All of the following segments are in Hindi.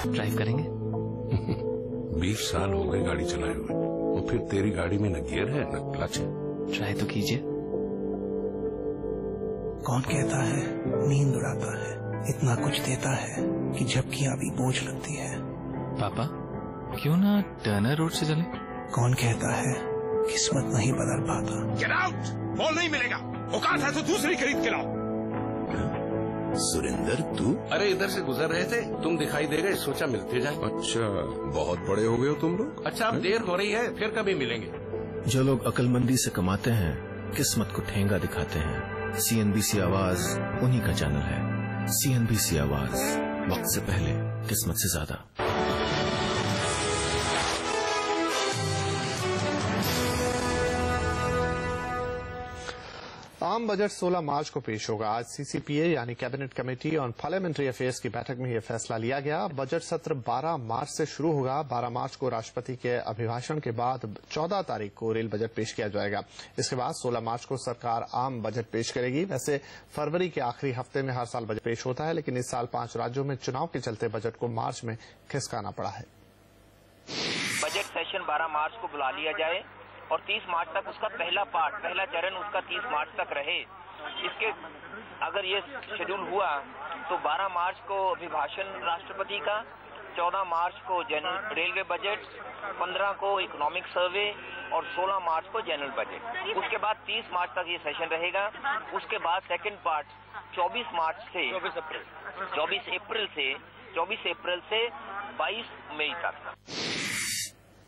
ड्राइव करेंगे? 20 साल हो गए गाड़ी चलाए हुए, और फिर तेरी गाड़ी में न गियर है न क्लच है। ट्राई तो कीजिए। कौन कहता है नींद उड़ाता है, इतना कुछ देता है कि झपकियां भी बोझ लगती है। पापा क्यों ना टर्नर रोड से चले? कौन कहता है किस्मत नहीं बदल पाता। गेट आउट, बॉल नहीं मिलेगा, औकात है तो दूसरी खरीद के लाओ। सुरेंद्र तू? अरे इधर से गुजर रहे थे, तुम दिखाई दे गए, सोचा मिलते जाए। अच्छा, बहुत बड़े हो गए हो तुम लोग। अच्छा अब देर हो रही है, फिर कभी मिलेंगे। जो लोग अक्लमंदी से कमाते हैं किस्मत को ठेंगा दिखाते हैं। CNBC आवाज उन्हीं का चैनल है। CNBC आवाज, वक्त से पहले, किस्मत से ज्यादा। आम बजट 16 मार्च को पेश होगा। आज CCPA यानी cabinet committee on parliamentary affairs की बैठक में यह फैसला लिया गया। बजट सत्र 12 मार्च से शुरू होगा। 12 मार्च को राष्ट्रपति के अभिभाषण के बाद 14 तारीख को रेल बजट पेश किया जाएगा। इसके बाद 16 मार्च को सरकार आम बजट पेश करेगी। वैसे फरवरी के आखिरी हफ्ते में हर साल बजट पेश होता है, लेकिन इस साल 5 राज्यों में चुनाव के चलते बजट को मार्च में खिसकाना पड़ा है। बजट सेशन 12 मार्च को बुला लिया जाए और 30 मार्च तक उसका पहला चरण उसका 30 मार्च तक रहे। इसके अगर ये शेड्यूल हुआ तो 12 मार्च को अभिभाषण राष्ट्रपति का, 14 मार्च को जनरल रेलवे बजट, 15 को इकोनॉमिक सर्वे और 16 मार्च को जनरल बजट। उसके बाद 30 मार्च तक ये सेशन रहेगा। उसके बाद सेकंड पार्ट 24 अप्रैल से 22 मई तक।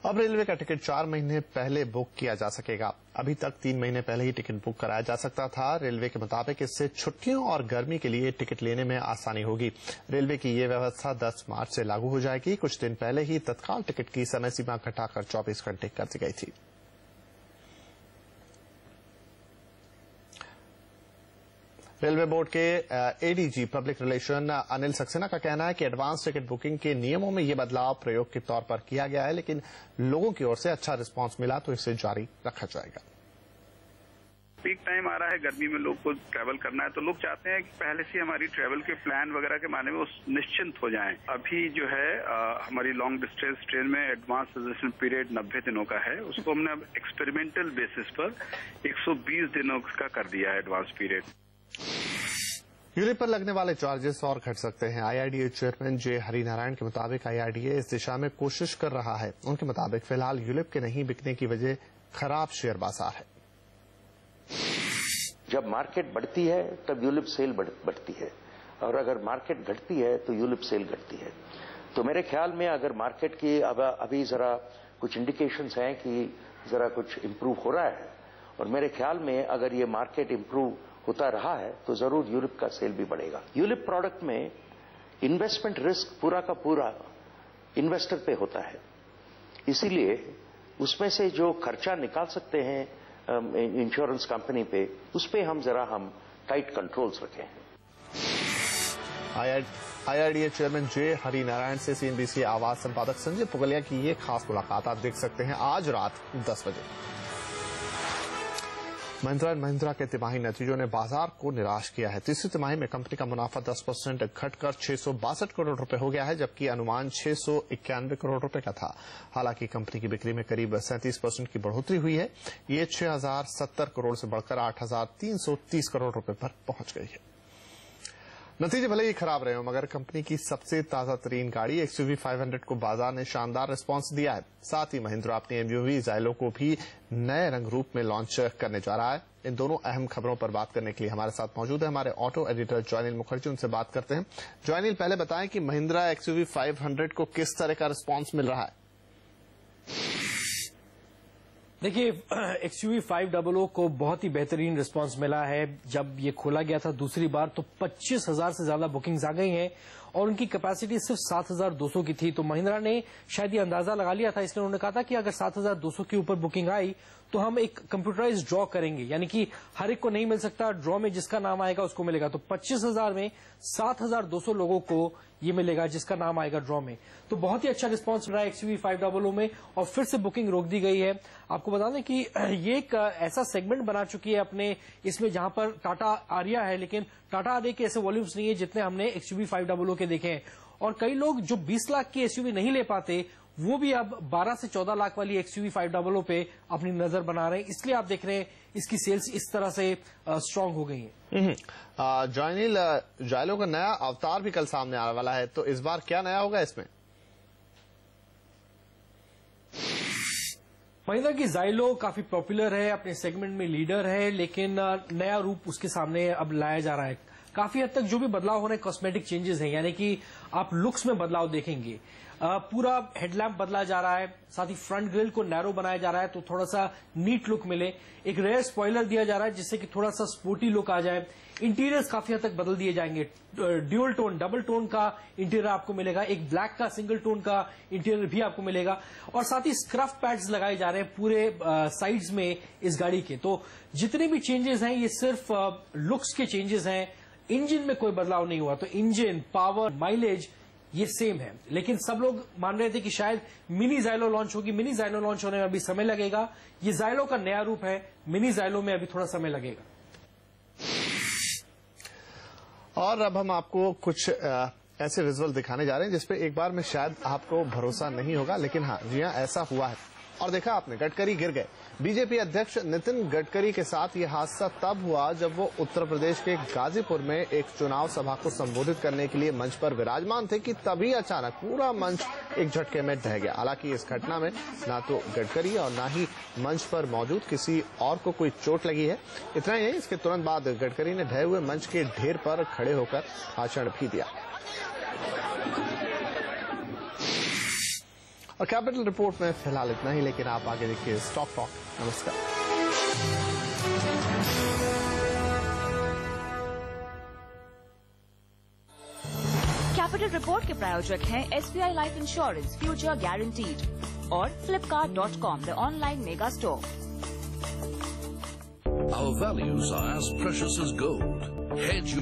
अब रेलवे का टिकट 4 महीने पहले बुक किया जा सकेगा। अभी तक 3 महीने पहले ही टिकट बुक कराया जा सकता था। रेलवे के मुताबिक इससे छुट्टियों और गर्मी के लिए टिकट लेने में आसानी होगी। रेलवे की ये व्यवस्था 10 मार्च से लागू हो जाएगी। कुछ दिन पहले ही तत्काल टिकट की समय सीमा घटाकर 24 घंटे कर दी गई थी। रेलवे बोर्ड के ADG public relation Anil Saxena का कहना है कि एडवांस टिकट बुकिंग के नियमों में ये बदलाव प्रयोग के तौर पर किया गया है, लेकिन लोगों की ओर से अच्छा रिस्पांस मिला तो इसे जारी रखा जाएगा। पीक टाइम आ रहा है, गर्मी में लोग को ट्रैवल करना है, तो लोग चाहते हैं कि पहले से हमारी ट्रैवल के प्लान वगैरह के माने में वो निश्चिंत हो जाएं। अभी जो है हमारी लॉन्ग डिस्टेंस ट्रेन में एडवांस रिजर्वेशन पीरियड 90 दिनों का है। उसको हमने अब एक्सपेरिमेंटल बेसिस पर 120 दिनों का कर दिया है एडवांस पीरियड। यूलिप पर लगने वाले चार्जेस और घट सकते हैं। IRDA चेयरमैन जे हरिनारायण के मुताबिक IRDA इस दिशा में कोशिश कर रहा है। उनके मुताबिक फिलहाल यूलिप के नहीं बिकने की वजह खराब शेयर बाजार है। जब मार्केट बढ़ती है तब यूलिप सेल बढ़ती है, और अगर मार्केट घटती है तो यूलिप सेल घटती है। तो मेरे ख्याल में अगर मार्केट की अभी जरा कुछ इंडिकेशंस हैं कि जरा कुछ इम्प्रूव हो रहा है, और मेरे ख्याल में अगर ये मार्केट इम्प्रूव होता रहा है तो जरूर यूलिप का सेल भी बढ़ेगा। यूलिप प्रोडक्ट में इन्वेस्टमेंट रिस्क पूरा का पूरा इन्वेस्टर पे होता है, इसीलिए उसमें से जो खर्चा निकाल सकते हैं इंश्योरेंस कंपनी पे, उस पे हम टाइट कंट्रोल्स रखे हैं। IRDA चेयरमैन जे हरिनारायण से CNBC आवाज संपादक संजय पुगलिया की ये खास मुलाकात आप देख सकते हैं आज रात 10 बजे। महिंद्रा एंड महिंद्रा के तिमाही नतीजों ने बाजार को निराश किया है। तीसरी तिमाही में कंपनी का मुनाफा 10% घटकर 662 करोड़ रुपए हो गया है, जबकि अनुमान 691 करोड़ रुपए का था। हालांकि कंपनी की बिक्री में करीब 37% की बढ़ोतरी हुई है। ये 6070 करोड़ से बढ़कर 8330 करोड़ रुपए पर पहुंच गई है। नतीजे भले ही खराब रहे हो, मगर कंपनी की सबसे ताजा तरीन गाड़ी XUV 500 को बाजार ने शानदार रिस्पांस दिया है। साथ ही महिंद्रा अपनी MUV ज़ाइलो को भी नए रंग रूप में लॉन्च करने जा रहा है। इन दोनों अहम खबरों पर बात करने के लिए हमारे साथ मौजूद है हमारे ऑटो एडिटर जॉयनिल मुखर्जी। उनसे बात करते हैं। जॉयनिल, पहले बताएं कि महिंद्रा XUV 500 को किस तरह का रिस्पांस मिल रहा है? देखिए, XUV 500 को बहुत ही बेहतरीन रिस्पांस मिला है। जब ये खोला गया था दूसरी बार तो 25,000 से ज्यादा बुकिंग्स आ गई हैं और उनकी कैपेसिटी सिर्फ 7,200 की थी। तो महिंद्रा ने शायद ये अंदाजा लगा लिया था, इसलिए उन्होंने कहा था कि अगर 7,200 के ऊपर बुकिंग आई तो हम एक कंप्यूटराइज ड्रॉ करेंगे, यानी कि हर एक को नहीं मिल सकता, ड्रॉ में जिसका नाम आएगा उसको मिलेगा। तो 25,000 में 7,200 लोगों को ये मिलेगा जिसका नाम आएगा ड्रॉ में। तो बहुत ही अच्छा रिस्पांस रहा है XUV 500 में और फिर से बुकिंग रोक दी गई है। आपको बता दें कि ये एक ऐसा सेगमेंट बना चुकी है अपने इसमें जहां पर टाटा आरिया है, लेकिन टाटा आरिया के ऐसे वॉल्यूम्स नहीं है जितने हमने XUV 500 के देखे हैं। और कई लोग जो 20 लाख की एसयूवी नहीं ले पाते वो भी अब 12 से 14 लाख वाली एक्सयूवी 500 पे अपनी नजर बना रहे हैं। इसलिए आप देख रहे हैं इसकी सेल्स इस तरह से स्ट्रांग हो गई है। जॉयनिल, जायलो का नया अवतार भी कल सामने आने वाला है, तो इस बार क्या नया होगा इसमें? महिंद्रा की जाइलो काफी पॉपुलर है, अपने सेगमेंट में लीडर है, लेकिन नया रूप उसके सामने अब लाया जा रहा है। काफी हद तक जो भी बदलाव हो रहे हैं कॉस्मेटिक चेंजेस हैं, यानी कि आप लुक्स में बदलाव देखेंगे। पूरा हेडलैम्प बदला जा रहा है, साथ ही फ्रंट ग्रिल को नैरो बनाया जा रहा है तो थोड़ा सा नीट लुक मिले। एक रेयर स्पॉइलर दिया जा रहा है जिससे कि थोड़ा सा स्पोर्टी लुक आ जाए। इंटीरियर्स काफी हद तक बदल दिए जाएंगे। ड्यूअल टोन, डबल टोन का इंटीरियर आपको मिलेगा, एक ब्लैक का सिंगल टोन का इंटीरियर भी आपको मिलेगा, और साथ ही स्क्रफ पैड्स लगाए जा रहे हैं पूरे साइड्स में इस गाड़ी के। तो जितने भी चेंजेस हैं ये सिर्फ लुक्स के चेंजेस हैं, इंजन में कोई बदलाव नहीं हुआ। तो इंजन, पावर, माइलेज ये सेम है, लेकिन सब लोग मान रहे थे कि शायद मिनी जाइलो लॉन्च होगी। मिनी जाइलो लॉन्च होने में अभी समय लगेगा। ये जाइलो का नया रूप है, मिनी जाइलो में अभी थोड़ा समय लगेगा। और अब हम आपको कुछ ऐसे विजुअल दिखाने जा रहे हैं जिसपे एक बार में शायद आपको भरोसा नहीं होगा, लेकिन हाँ जी हाँ, ऐसा हुआ है। और देखा आपने, गडकरी गिर गए। बीजेपी अध्यक्ष नितिन गडकरी के साथ ये हादसा तब हुआ जब वो उत्तर प्रदेश के गाजीपुर में एक चुनाव सभा को संबोधित करने के लिए मंच पर विराजमान थे कि तभी अचानक पूरा मंच एक झटके में ढह गया। हालांकि इस घटना में ना तो गडकरी और ना ही मंच पर मौजूद किसी और को कोई चोट लगी है। इतना ही नहीं, इसके तुरंत बाद गडकरी ने ढहे हुए मंच के ढेर पर खड़े होकर भाषण भी दिया। और कैपिटल रिपोर्ट में फिलहाल इतना ही, लेकिन आप आगे देखिए स्टॉक टॉक। नमस्कार। कैपिटल रिपोर्ट के प्रायोजक हैं SBI life insurance, future guaranteed, और Flipkart.com, the online mega store. Our values are as precious as gold. Hedge